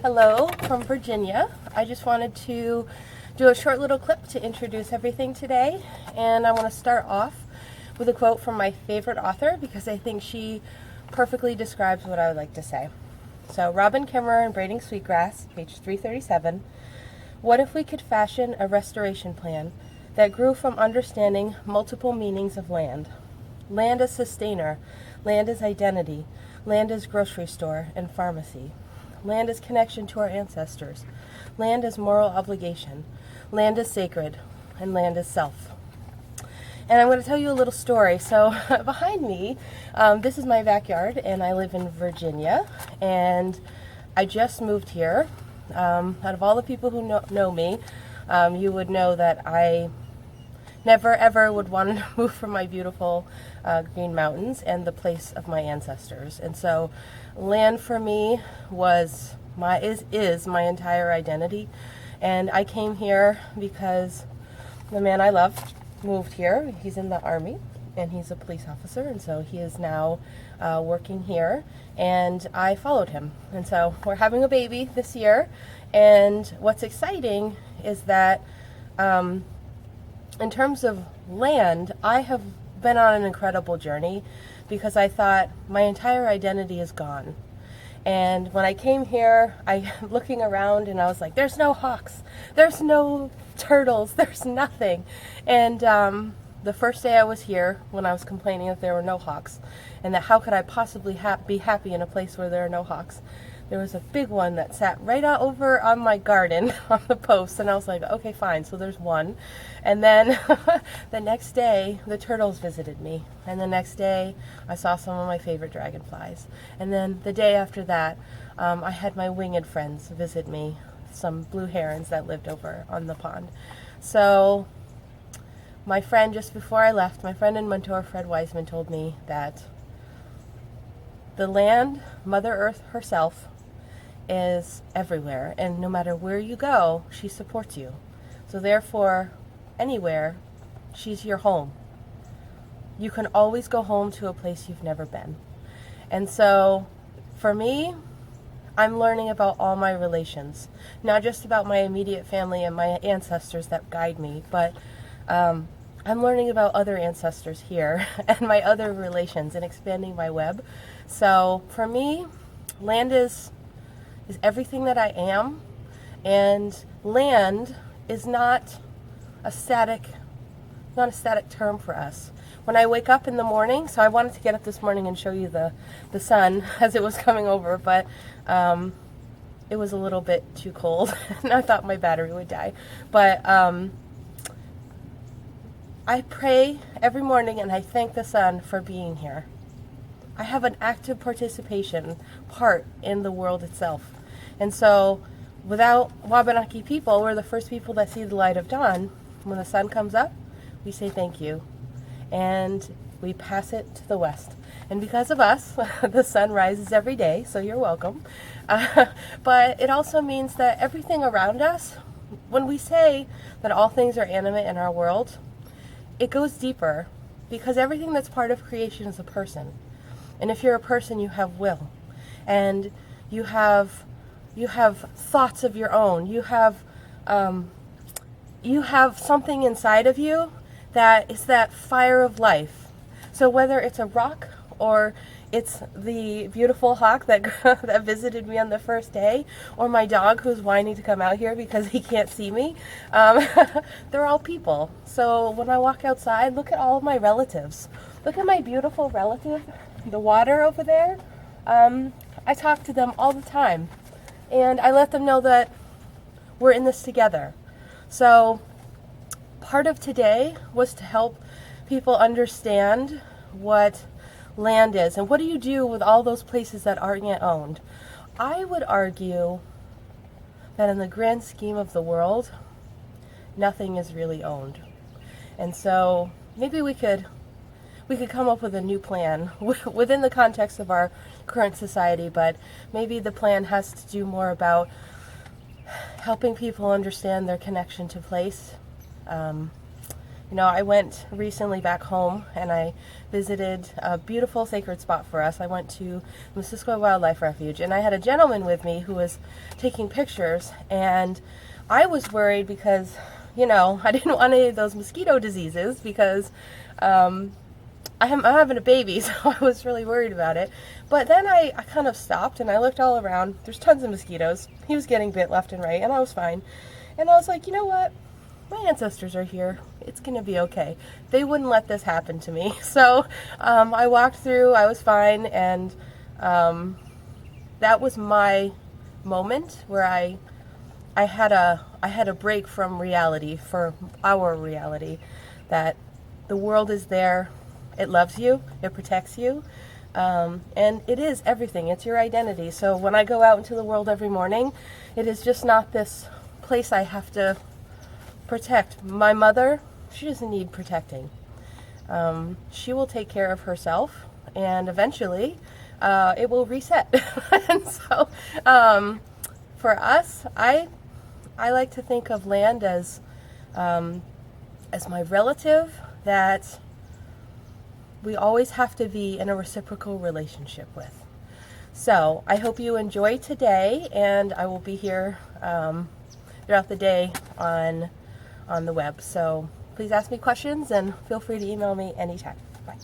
Hello from Virginia. I just wanted to do a short little clip to introduce everything today, and I want to start off with a quote from my favorite author because I think she perfectly describes what I would like to say. So, Robin Kimmerer and Braiding Sweetgrass, page 337. What if we could fashion a restoration plan that grew from understanding multiple meanings of land? Land as sustainer, land as identity, land as grocery store and pharmacy. Land as connection to our ancestors, land as moral obligation, land as sacred, and land as self. And I'm going to tell you a little story. So behind me, this is my backyard, and I live in Virginia, and I just moved here. Out of all the people who know me, you would know that I never ever would want to move from my beautiful Green Mountains and the place of my ancestors. And so land for me is my entire identity. And I came here because the man I love moved here. He's in the Army and he's a police officer, and so he is now working here, and I followed him. And so we're having a baby this year, and what's exciting is that in terms of land, I have been on an incredible journey because I thought my entire identity is gone. And when I came here, I looking around and I was like, there's no hawks, there's no turtles, there's nothing. And the first day I was here, when I was complaining that there were no hawks and that how could I possibly be happy in a place where there are no hawks, there was a big one that sat right out over on my garden on the post, and I was like, okay, fine, so there's one. And then the next day, the turtles visited me, and the next day, I saw some of my favorite dragonflies. And then the day after that, I had my winged friends visit me, some blue herons that lived over on the pond. So my friend, just before I left, my friend and mentor Fred Wiseman told me that the land, Mother Earth herself, is everywhere, and no matter where you go, she supports you. So therefore, anywhere, she's your home. You can always go home to a place you've never been. And so, for me, I'm learning about all my relations, not just about my immediate family and my ancestors that guide me, but I'm learning about other ancestors here and my other relations and expanding my web. So for me, land is everything that I am, and land is not a static term for us. When I wake up in the morning, so I wanted to get up this morning and show you the sun as it was coming over, but it was a little bit too cold and I thought my battery would die. But I pray every morning and I thank the sun for being here. I have an active participation part in the world itself. And so without Wabanaki people, we're the first people that see the light of dawn. When the sun comes up, we say thank you. And we pass it to the west. And because of us, the sun rises every day, so you're welcome. But it also means that everything around us, when we say that all things are animate in our world, it goes deeper, because everything that's part of creation is a person. And if you're a person, you have will, and you have thoughts of your own. You have something inside of you that is that fire of life. So whether it's a rock or it's the beautiful hawk that that visited me on the first day, or my dog who's whining to come out here because he can't see me, they're all people. So when I walk outside, look at all of my relatives. Look at my beautiful relative, the water over there. I talk to them all the time, and I let them know that we're in this together. So part of today was to help people understand what land is, and what do you do with all those places that aren't yet owned. I would argue that in the grand scheme of the world, nothing is really owned. And so maybe we could come up with a new plan within the context of our current society, but maybe the plan has to do more about helping people understand their connection to place, You know, I went recently back home and I visited a beautiful sacred spot for us. I went to the Missisquoi Wildlife Refuge, and I had a gentleman with me who was taking pictures, and I was worried because, you know, I didn't want any of those mosquito diseases because I'm having a baby, so I was really worried about it. But then I kind of stopped and I looked all around. There's tons of mosquitoes. He was getting bit left and right, and I was fine. And I was like, you know what? My ancestors are here. It's going to be okay. They wouldn't let this happen to me. So I walked through. I was fine, and that was my moment where I had a break from reality, for our reality, that the world is there. It loves you. It protects you. And it is everything. It's your identity. So when I go out into the world every morning, it is just not this place I have to protect. My mother, she doesn't need protecting. She will take care of herself, and eventually it will reset. And so for us, I like to think of land as my relative that we always have to be in a reciprocal relationship with. So I hope you enjoy today, and I will be here throughout the day on the web. So please ask me questions and feel free to email me anytime. Bye.